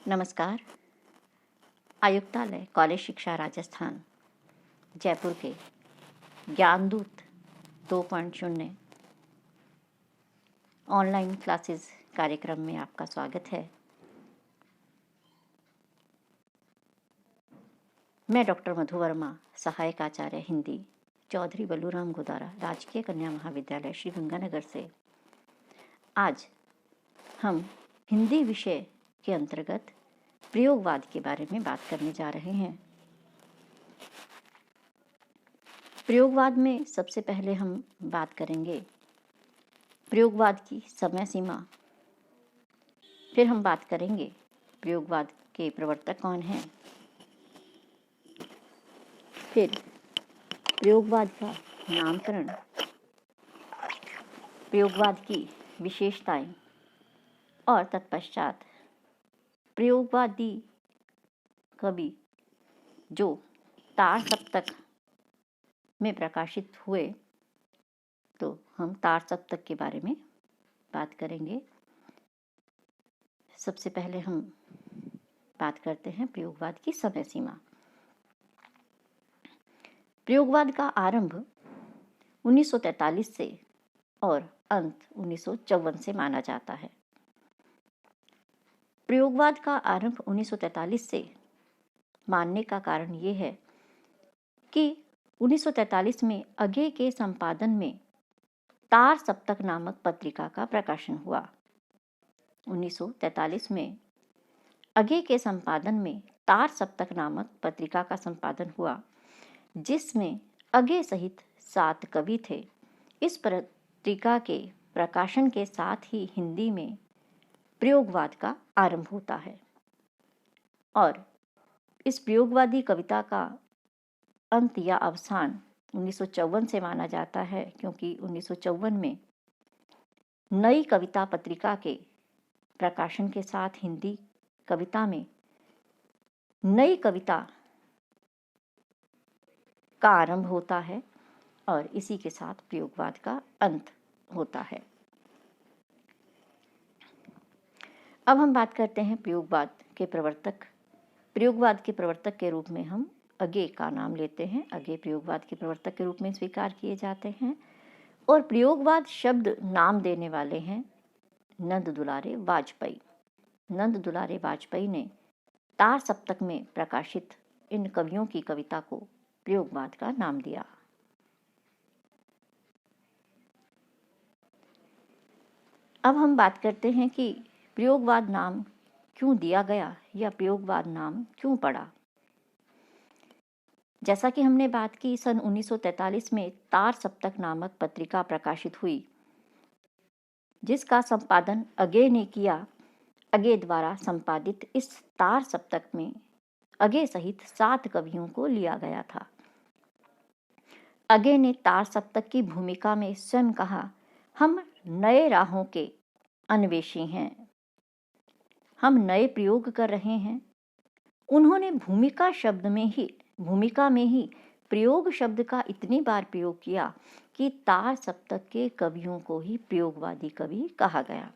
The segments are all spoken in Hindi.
नमस्कार। आयुक्तालय कॉलेज शिक्षा राजस्थान जयपुर के ज्ञानदूत 2.0 ऑनलाइन क्लासेस कार्यक्रम में आपका स्वागत है। मैं डॉक्टर मधु वर्मा, सहायक आचार्य हिंदी, चौधरी बलूराम गोदारा, राजकीय कन्या महाविद्यालय श्री गंगानगर से आज हम हिंदी विषय के अंतर्गत प्रयोगवाद के बारे में बात करने जा रहे हैं। प्रयोगवाद में सबसे पहले हम बात करेंगे प्रयोगवाद की समय सीमा, फिर हम बात करेंगे प्रयोगवाद के प्रवर्तक कौन हैं, फिर प्रयोगवाद का नामकरण, प्रयोगवाद की विशेषताएं और तत्पश्चात प्रयोगवादी कवि जो तार सप्तक में प्रकाशित हुए, तो हम तार सप्तक के बारे में बात करेंगे। सबसे पहले हम बात करते हैं प्रयोगवाद की समय सीमा। प्रयोगवाद का आरंभ 1943 से और अंत 1954 से माना जाता है। प्रयोगवाद का आरंभ 1943 से मानने का कारण ये है कि 1943 में अगे के संपादन में तार सप्तक नामक पत्रिका का प्रकाशन हुआ। 1943 में अगे के संपादन में तार सप्तक नामक पत्रिका का संपादन हुआ, जिसमें अगे सहित 7 कवि थे। इस पत्रिका के प्रकाशन के साथ ही हिंदी में प्रयोगवाद का आरंभ होता है और इस प्रयोगवादी कविता का अंत या अवसान 1954 से माना जाता है, क्योंकि 1954 में नई कविता पत्रिका के प्रकाशन के साथ हिंदी कविता में नई कविता का आरंभ होता है और इसी के साथ प्रयोगवाद का अंत होता है। अब हम बात करते हैं प्रयोगवाद के प्रवर्तक। प्रयोगवाद के प्रवर्तक के रूप में हम अगे का नाम लेते हैं। अगे प्रयोगवाद के प्रवर्तक के रूप में स्वीकार किए जाते हैं और प्रयोगवाद शब्द नाम देने वाले हैं नंद दुलारे वाजपेयी। नंद दुलारे वाजपेयी ने तार सप्तक में प्रकाशित इन कवियों की कविता को प्रयोगवाद का नाम दिया। अब हम बात करते हैं कि प्रयोगवाद नाम क्यों दिया गया या प्रयोगवाद नाम क्यों पड़ा। जैसा कि हमने बात की, सन 1943 में तार सप्तक नामक पत्रिका प्रकाशित हुई, जिसका संपादन अगे ने किया। अगे द्वारा संपादित इस तार सप्तक में अगे सहित 7 कवियों को लिया गया था। अगे ने तार सप्तक की भूमिका में स्वयं कहा, हम नए राहों के अन्वेषी हैं, हम नए प्रयोग कर रहे हैं। उन्होंने भूमिका में ही प्रयोग शब्द का इतनी बार प्रयोग किया कि तार सप्तक के कवियों को ही प्रयोगवादी कवि कहा गया।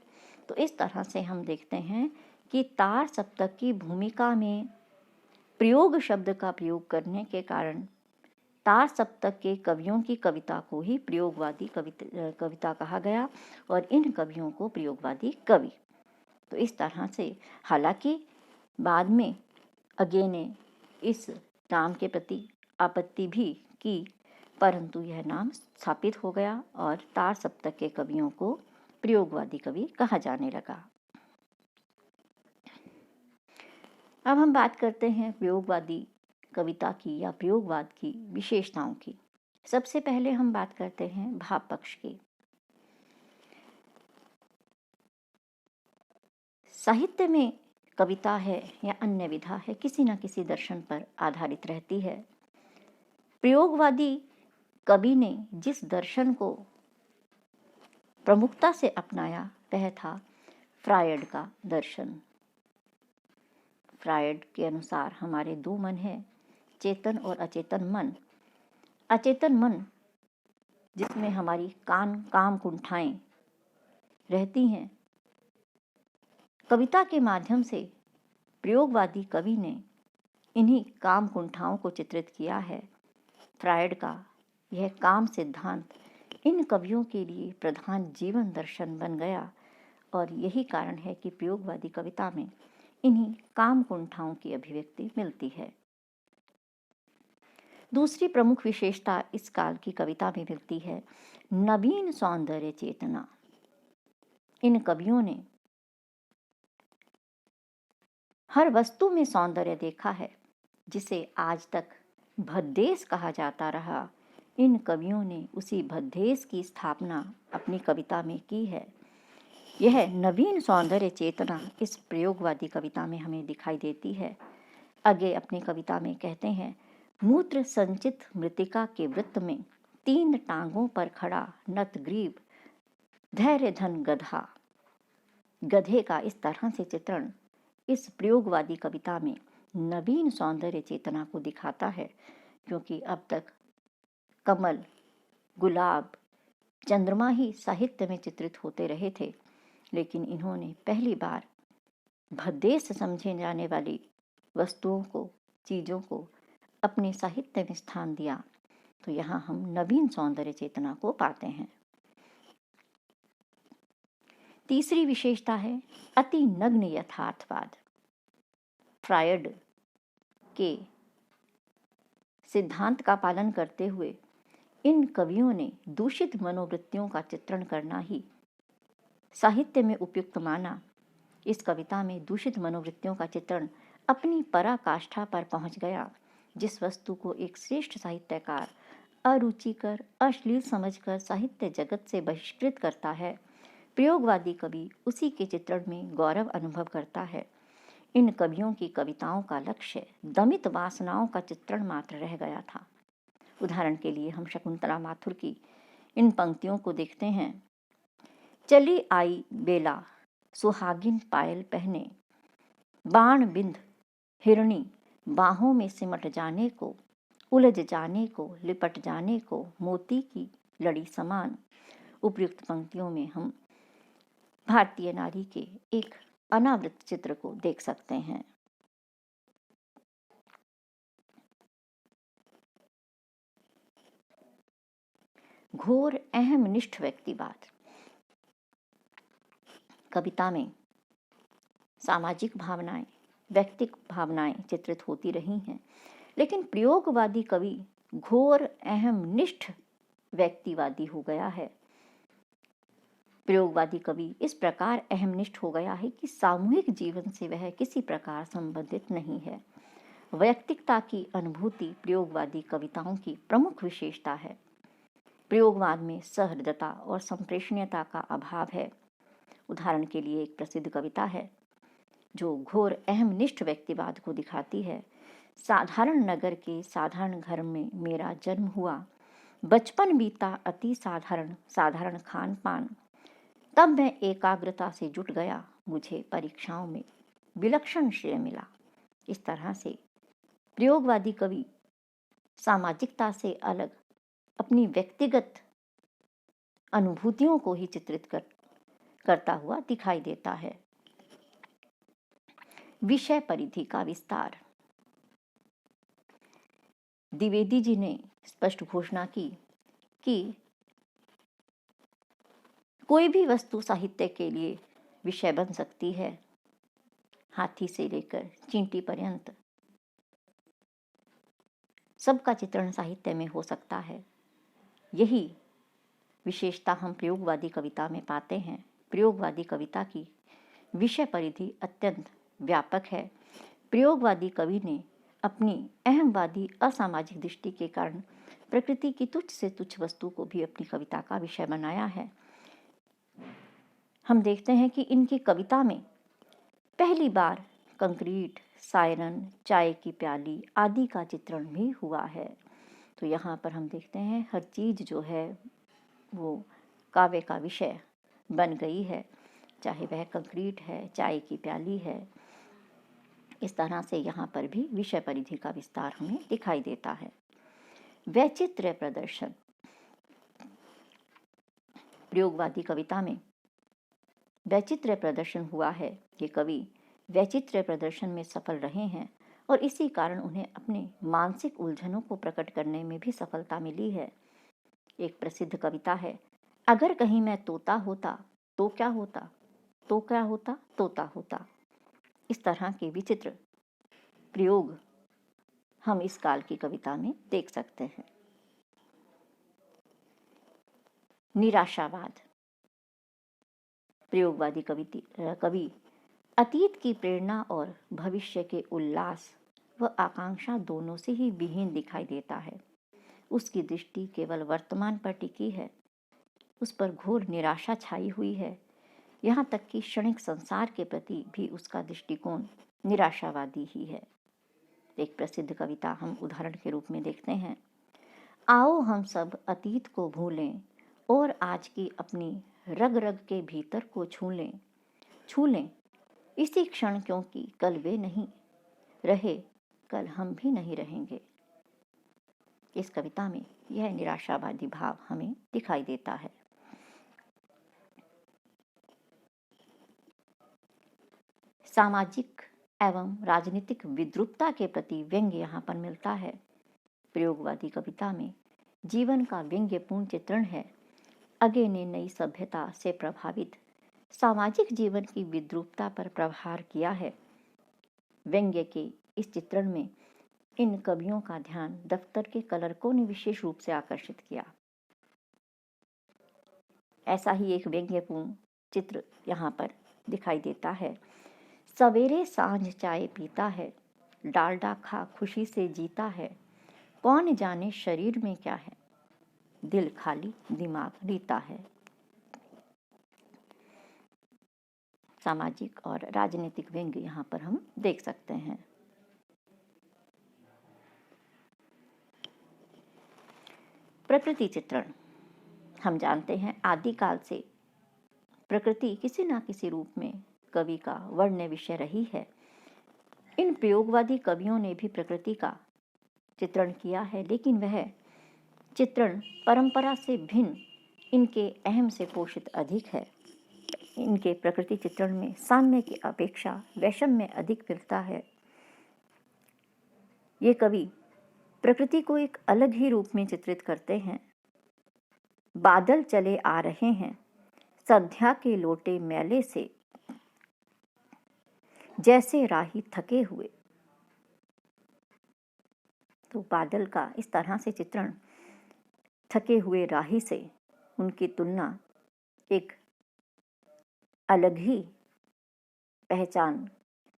तो इस तरह से हम देखते हैं कि तार सप्तक की भूमिका में प्रयोग शब्द का प्रयोग करने के कारण तार सप्तक के कवियों की कविता को ही प्रयोगवादी कविता कहा गया और इन कवियों को प्रयोगवादी कवि। तो इस तरह से, हालांकि बाद में अगे ने इस नाम के प्रति आपत्ति भी की, परंतु यह नाम स्थापित हो गया और तार सप्तक के कवियों को प्रयोगवादी कवि कहा जाने लगा। अब हम बात करते हैं प्रयोगवादी कविता की या प्रयोगवाद की विशेषताओं की। सबसे पहले हम बात करते हैं भाव पक्ष की। साहित्य में कविता है या अन्य विधा है, किसी न किसी दर्शन पर आधारित रहती है। प्रयोगवादी कवि ने जिस दर्शन को प्रमुखता से अपनाया वह था फ्रायड का दर्शन। फ्रायड के अनुसार हमारे 2 मन हैं, चेतन और अचेतन मन। अचेतन मन जिसमें हमारी काम कुंठाएं रहती हैं, कविता के माध्यम से प्रयोगवादी कवि ने इन्हीं काम कुंठाओं को चित्रित किया है। फ्रायड का यह काम सिद्धांत इन कवियों के लिए प्रधान जीवन दर्शन बन गया और यही कारण है कि प्रयोगवादी कविता में इन्हीं काम कुंठाओं की अभिव्यक्ति मिलती है। दूसरी प्रमुख विशेषता इस काल की कविता में मिलती है नवीन सौंदर्य चेतना। इन कवियों ने हर वस्तु में सौंदर्य देखा है, जिसे आज तक भद्देश कहा जाता रहा। इन कवियों ने उसी भद्देश की स्थापना अपनी कविता में की है। यह नवीन सौंदर्य चेतना इस प्रयोगवादी कविता में हमें दिखाई देती है। आगे अपनी कविता में कहते हैं, मूत्र संचित मृतिका के वृत्त में 3 टांगों पर खड़ा नतग्रीव धैर्य धन गधा। गधे का इस तरह से चित्रण इस प्रयोगवादी कविता में नवीन सौंदर्य चेतना को दिखाता है, क्योंकि अब तक कमल, गुलाब, चंद्रमा ही साहित्य में चित्रित होते रहे थे, लेकिन इन्होंने पहली बार भद्देश समझे जाने वाली वस्तुओं को, चीज़ों को अपने साहित्य में स्थान दिया। तो यहाँ हम नवीन सौंदर्य चेतना को पाते हैं। तीसरी विशेषता है अति नग्न यथार्थवाद। फ्रायड के सिद्धांत का पालन करते हुए इन कवियों ने दूषित मनोवृत्तियों का चित्रण करना ही साहित्य में उपयुक्त माना। इस कविता में दूषित मनोवृत्तियों का चित्रण अपनी पराकाष्ठा पर पहुंच गया। जिस वस्तु को एक श्रेष्ठ साहित्यकार अरुचिकर, अश्लील समझकर साहित्य जगत से बहिष्कृत करता है, प्रयोगवादी कवि उसी के चित्रण में गौरव अनुभव करता है। इन कवियों की कविताओं का लक्ष्य दमित वासनाओं का चित्रण मात्र रह गया था। उदाहरण के लिए हम शकुंतला माथुर की इन पंक्तियों को देखते हैं। चली आई बेला सुहागिन पायल पहने, बाण बिंद हिरणी बाहों में सिमट जाने को, उलझ जाने को, लिपट जाने को, मोती की लड़ी समान। उपयुक्त पंक्तियों में हम भारतीय नारी के एक अनावृत चित्र को देख सकते हैं। घोर अहम निष्ठ व्यक्तिवाद। कविता में सामाजिक भावनाएं, व्यक्तिक भावनाएं चित्रित होती रही हैं, लेकिन प्रयोगवादी कवि घोर अहम निष्ठ व्यक्तिवादी हो गया है। प्रयोगवादी कवि इस प्रकार अहमनिष्ठ हो गया है कि सामूहिक जीवन से वह किसी प्रकार संबंधित नहीं है। वैयक्तिकता की अनुभूति प्रयोगवादी कविताओं की प्रमुख विशेषता है। प्रयोगवाद में सहृदयता और संप्रेषणीयता का अभाव है। उदाहरण के लिए एक प्रसिद्ध कविता है जो घोर अहमनिष्ठ व्यक्तिवाद को दिखाती है। साधारण नगर के साधारण घर में मेरा जन्म हुआ, बचपन बीता अति साधारण, साधारण खान पान, तब मैं एकाग्रता से जुट गया, मुझे परीक्षाओं में विलक्षण श्रेय मिला। इस तरह से प्रयोगवादी कवि सामाजिकता से अलग अपनी व्यक्तिगत अनुभूतियों को ही चित्रित करता हुआ दिखाई देता है। विषय परिधि का विस्तार। द्विवेदी जी ने स्पष्ट घोषणा की कि कोई भी वस्तु साहित्य के लिए विषय बन सकती है। हाथी से लेकर चींटी पर्यंत सबका चित्रण साहित्य में हो सकता है। यही विशेषता हम प्रयोगवादी कविता में पाते हैं। प्रयोगवादी कविता की विषय परिधि अत्यंत व्यापक है। प्रयोगवादी कवि ने अपनी अहमवादी असामाजिक दृष्टि के कारण प्रकृति की तुच्छ से तुच्छ वस्तु को भी अपनी कविता का विषय बनाया है। हम देखते हैं कि इनकी कविता में पहली बार कंक्रीट, सायरन, चाय की प्याली आदि का चित्रण भी हुआ है। तो यहाँ पर हम देखते हैं हर चीज़ जो है वो काव्य का विषय बन गई है, चाहे वह कंक्रीट है, चाय की प्याली है। इस तरह से यहाँ पर भी विषय परिधि का विस्तार हमें दिखाई देता है। वैचित्र्य प्रदर्शन। प्रयोगवादी कविता में वैचित्र्य प्रदर्शन हुआ है। ये कवि वैचित्र्य प्रदर्शन में सफल रहे हैं और इसी कारण उन्हें अपने मानसिक उलझनों को प्रकट करने में भी सफलता मिली है। एक प्रसिद्ध कविता है, अगर कहीं मैं तोता होता तो क्या होता, तो क्या होता, तोता होता। इस तरह के विचित्र प्रयोग हम इस काल की कविता में देख सकते हैं। निराशावाद। प्रयोगवादी कवि अतीत की प्रेरणा और भविष्य के उल्लास व आकांक्षा दोनों से ही विहीन दिखाई देता है। उसकी दृष्टि केवल वर्तमान पर टिकी है, उस पर घोर निराशा छाई हुई है। यहाँ तक कि क्षणिक संसार के प्रति भी उसका दृष्टिकोण निराशावादी ही है। एक प्रसिद्ध कविता हम उदाहरण के रूप में देखते हैं, आओ हम सब अतीत को भूलें और आज की अपनी रग रग के भीतर को छू लें इसी क्षण, क्योंकि कल वे नहीं रहे, कल हम भी नहीं रहेंगे। इस कविता में यह निराशावादी भाव हमें दिखाई देता है। सामाजिक एवं राजनीतिक विद्रूपता के प्रति व्यंग्य यहाँ पर मिलता है। प्रयोगवादी कविता में जीवन का व्यंग्यपूर्ण चित्रण है। अगे ने नई सभ्यता से प्रभावित सामाजिक जीवन की विद्रूपता पर प्रहार किया है। व्यंग्य के इस चित्रण में इन कवियों का ध्यान दफ्तर के कलरकों ने विशेष रूप से आकर्षित किया। ऐसा ही एक व्यंग्यपूर्ण चित्र यहाँ पर दिखाई देता है। सवेरे सांझ चाय पीता है, डालडा खा खुशी से जीता है, कौन जाने शरीर में क्या है, दिल खाली दिमाग रीता है। सामाजिक और राजनीतिक व्यंग्य यहाँ पर हम देख सकते हैं। प्रकृति चित्रण। हम जानते हैं आदिकाल से प्रकृति किसी न किसी रूप में कवि का वर्ण्य विषय रही है। इन प्रयोगवादी कवियों ने भी प्रकृति का चित्रण किया है, लेकिन वह चित्रण परंपरा से भिन्न इनके अहम से पोषित अधिक है। इनके प्रकृति चित्रण में साम्य की अपेक्षा वैषम्य अधिक मिलता है। ये कवि प्रकृति को एक अलग ही रूप में चित्रित करते हैं। बादल चले आ रहे हैं संध्या के लोटे मैले से, जैसे राही थके हुए। तो बादल का इस तरह से चित्रण थके हुए राही से उनकी तुलना एक अलग ही पहचान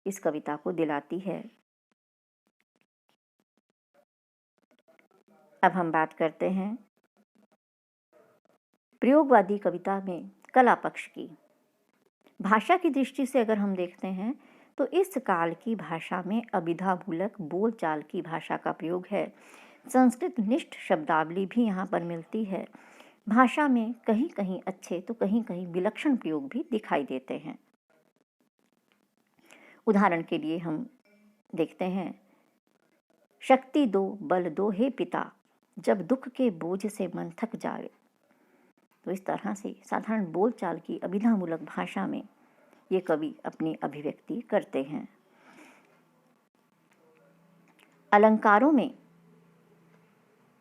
इस कविता को दिलाती है। अब हम बात करते हैं प्रयोगवादी कविता में कला पक्ष की। भाषा की दृष्टि से अगर हम देखते हैं तो इस काल की भाषा में अभिधामूलक बोलचाल की भाषा का प्रयोग है। संस्कृत निष्ठ शब्दावली भी यहाँ पर मिलती है। भाषा में कहीं कहीं अच्छे तो कहीं कहीं विलक्षण प्रयोग भी दिखाई देते हैं। उदाहरण के लिए हम देखते हैं, शक्ति दो बल दो हे पिता, जब दुख के बोझ से मन थक जाए। तो इस तरह से साधारण बोलचाल की अभिधामूलक भाषा में ये कवि अपनी अभिव्यक्ति करते हैं। अलंकारों में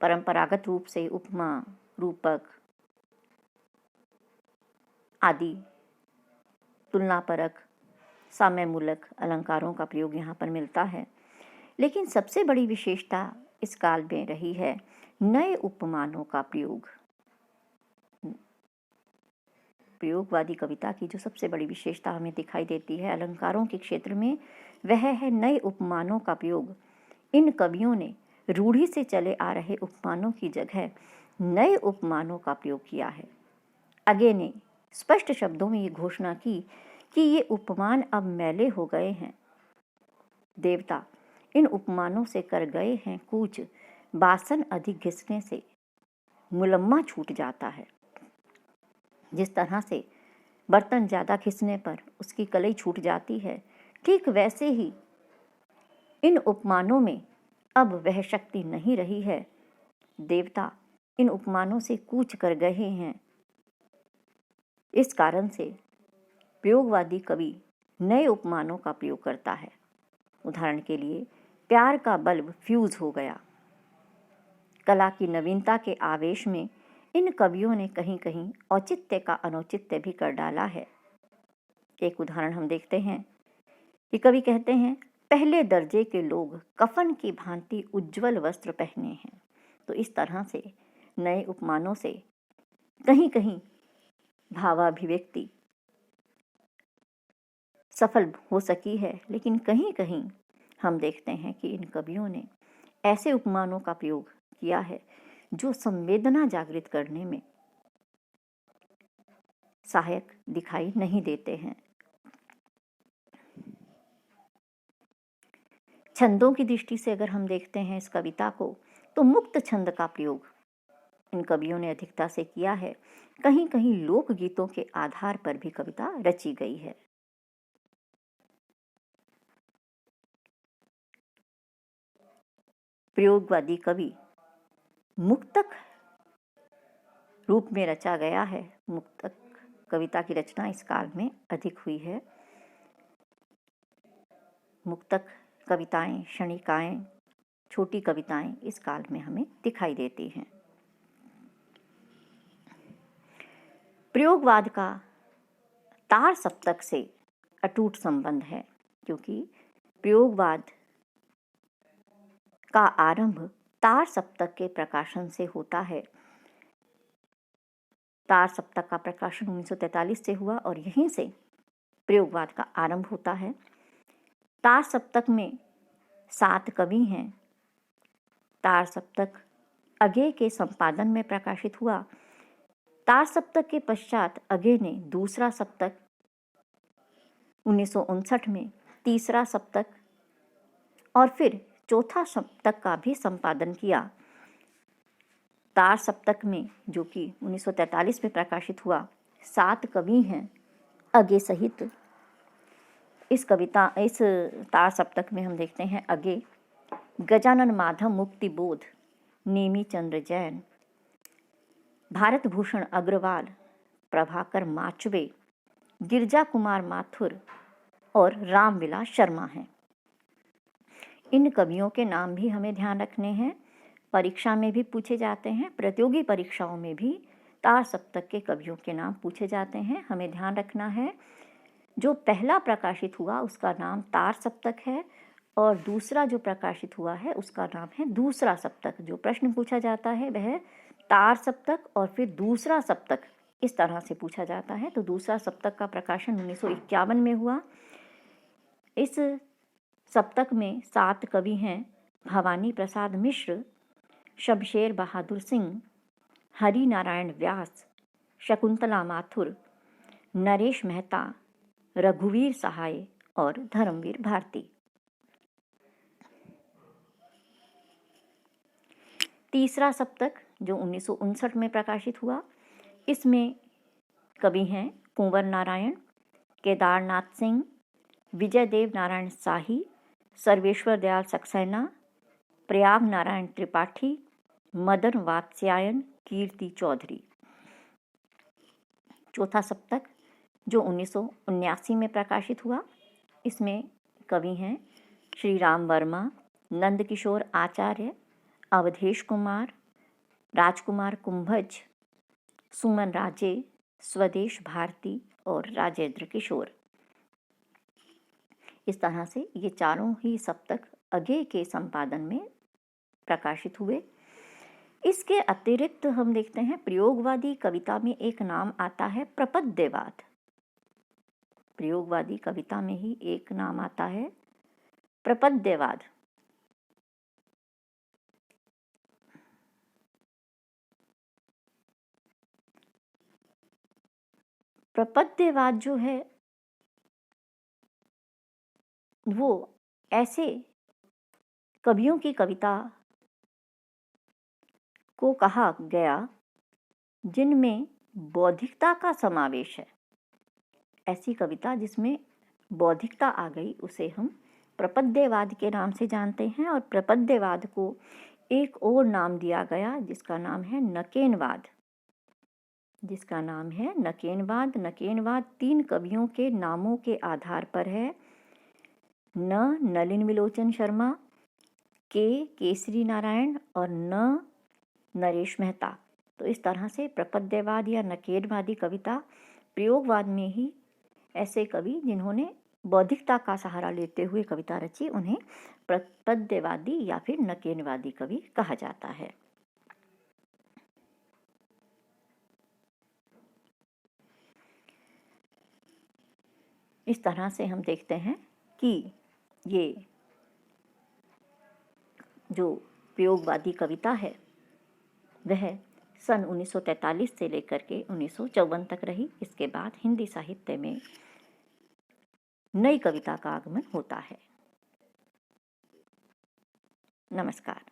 परंपरागत रूप से उपमा, रूपक आदि तुलनापरक साम्यमूलक अलंकारों का प्रयोग यहाँ पर मिलता है। लेकिन सबसे बड़ी विशेषता इस काल में रही है नए उपमानों का प्रयोग। प्रयोगवादी कविता की जो सबसे बड़ी विशेषता हमें दिखाई देती है अलंकारों के क्षेत्र में, वह है नए उपमानों का प्रयोग। इन कवियों ने रूढ़ी से चले आ रहे उपमानों की जगह नए उपमानों का प्रयोग किया है। आगे ने स्पष्ट शब्दों में ये घोषणा की कि ये उपमान अब मैले हो गए हैं। देवता इन उपमानों से कर गए हैं कूच, बासन अधिक घिसने से मुलम्मा छूट जाता है। जिस तरह से बर्तन ज़्यादा घिसने पर उसकी कलई छूट जाती है, ठीक वैसे ही इन उपमानों में अब वह शक्ति नहीं रही है। देवता इन उपमानों से कूच कर गए हैं। इस कारण से प्रयोगवादी कवि नए उपमानों का प्रयोग करता है। उदाहरण के लिए, प्यार का बल्ब फ्यूज हो गया। कला की नवीनता के आवेश में इन कवियों ने कहीं कहीं औचित्य का अनौचित्य भी कर डाला है। एक उदाहरण हम देखते हैं कि कवि कहते हैं, पहले दर्जे के लोग कफन की भांति उज्जवल वस्त्र पहने हैं। तो इस तरह से नए उपमानों से कहीं कहीं भावाभिव्यक्ति सफल हो सकी है, लेकिन कहीं कहीं हम देखते हैं कि इन कवियों ने ऐसे उपमानों का प्रयोग किया है जो संवेदना जागृत करने में सहायक दिखाई नहीं देते हैं। छंदों की दृष्टि से अगर हम देखते हैं इस कविता को, तो मुक्त छंद का प्रयोग इन कवियों ने अधिकता से किया है। कहीं कहीं लोकगीतों के आधार पर भी कविता रची गई है। प्रयोगवादी कवि मुक्तक रूप में रचा गया है। मुक्तक कविता की रचना इस काल में अधिक हुई है। मुक्तक कविताएं, क्षणिकाएं, छोटी कविताएं इस काल में हमें दिखाई देती हैं। प्रयोगवाद का तार सप्तक से अटूट संबंध है, क्योंकि प्रयोगवाद का आरंभ तार सप्तक के प्रकाशन से होता है। तार सप्तक का प्रकाशन 1943 से हुआ और यहीं से प्रयोगवाद का आरंभ होता है। तार सप्तक में 7 कवि हैं। तार सप्तक अगे के संपादन में प्रकाशित हुआ। तार सप्तक के पश्चात अगे ने दूसरा सप्तक 1959 में, तीसरा सप्तक और फिर चौथा सप्तक का भी संपादन किया। तार सप्तक में, जो कि 1943 में प्रकाशित हुआ, 7 कवि हैं अगे सहित। इस तार सप्तक में हम देखते हैं अगे गजानन माधव मुक्तिबोध, नेमी चंद्र जैन, भारत भूषण अग्रवाल, प्रभाकर माचवे, गिरजा कुमार माथुर और रामविलास शर्मा हैं। इन कवियों के नाम भी हमें ध्यान रखने हैं। परीक्षा में भी पूछे जाते हैं, प्रतियोगी परीक्षाओं में भी तार सप्तक के कवियों के नाम पूछे जाते हैं। हमें ध्यान रखना है, जो पहला प्रकाशित हुआ उसका नाम तार सप्तक है और दूसरा जो प्रकाशित हुआ है उसका नाम है दूसरा सप्तक। जो प्रश्न पूछा जाता है वह तार सप्तक और फिर दूसरा सप्तक इस तरह से पूछा जाता है। तो दूसरा सप्तक का प्रकाशन 1951 में हुआ। इस सप्तक में 7 कवि हैं: भवानी प्रसाद मिश्र, शमशेर बहादुर सिंह, हरि नारायण व्यास, शकुंतला माथुर, नरेश मेहता, रघुवीर सहाय और धर्मवीर भारती। तीसरा सप्तक जो 1959 में प्रकाशित हुआ, इसमें कवि हैं कुंवर नारायण, केदारनाथ सिंह, विजय देव नारायण शाही, सर्वेश्वर दयाल सक्सेना, प्रयाग नारायण त्रिपाठी, मदन वात्स्यायन, कीर्ति चौधरी। चौथा सप्तक जो 1979 में प्रकाशित हुआ, इसमें कवि हैं श्री राम वर्मा, नंदकिशोर आचार्य, अवधेश कुमार, राजकुमार कुंभज, सुमन राजे, स्वदेश भारती और राजेंद्र किशोर। इस तरह से ये चारों ही सप्तक अगे के संपादन में प्रकाशित हुए। इसके अतिरिक्त हम देखते हैं प्रयोगवादी कविता में एक नाम आता है प्रपद्यवाद। प्रयोगवादी कविता में ही एक नाम आता है प्रपद्यवाद। प्रपद्यवाद जो है वो ऐसे कवियों की कविता को कहा गया जिनमें बौद्धिकता का समावेश है। ऐसी कविता जिसमें बौद्धिकता आ गई उसे हम प्रपद्यवाद के नाम से जानते हैं। और प्रपद्यवाद को एक और नाम दिया गया जिसका नाम है नकेनवाद। जिसका नाम है नकेनवाद। नकेनवाद 3 कवियों के नामों के आधार पर है। न नलिन विलोचन शर्मा, के केसरी नारायण और न नरेश मेहता। तो इस तरह से प्रपद्यवाद या नकेनवादी कविता प्रयोगवाद में ही ऐसे कवि जिन्होंने बौद्धिकता का सहारा लेते हुए कविता रची, उन्हें प्रपद्यवादी या फिर नकेनवादी कवि कहा जाता है। इस तरह से हम देखते हैं कि ये जो प्रयोगवादी कविता है वह सन 1943 से लेकर के 1954 तक रही। इसके बाद हिंदी साहित्य में नई कविता का आगमन होता है। नमस्कार।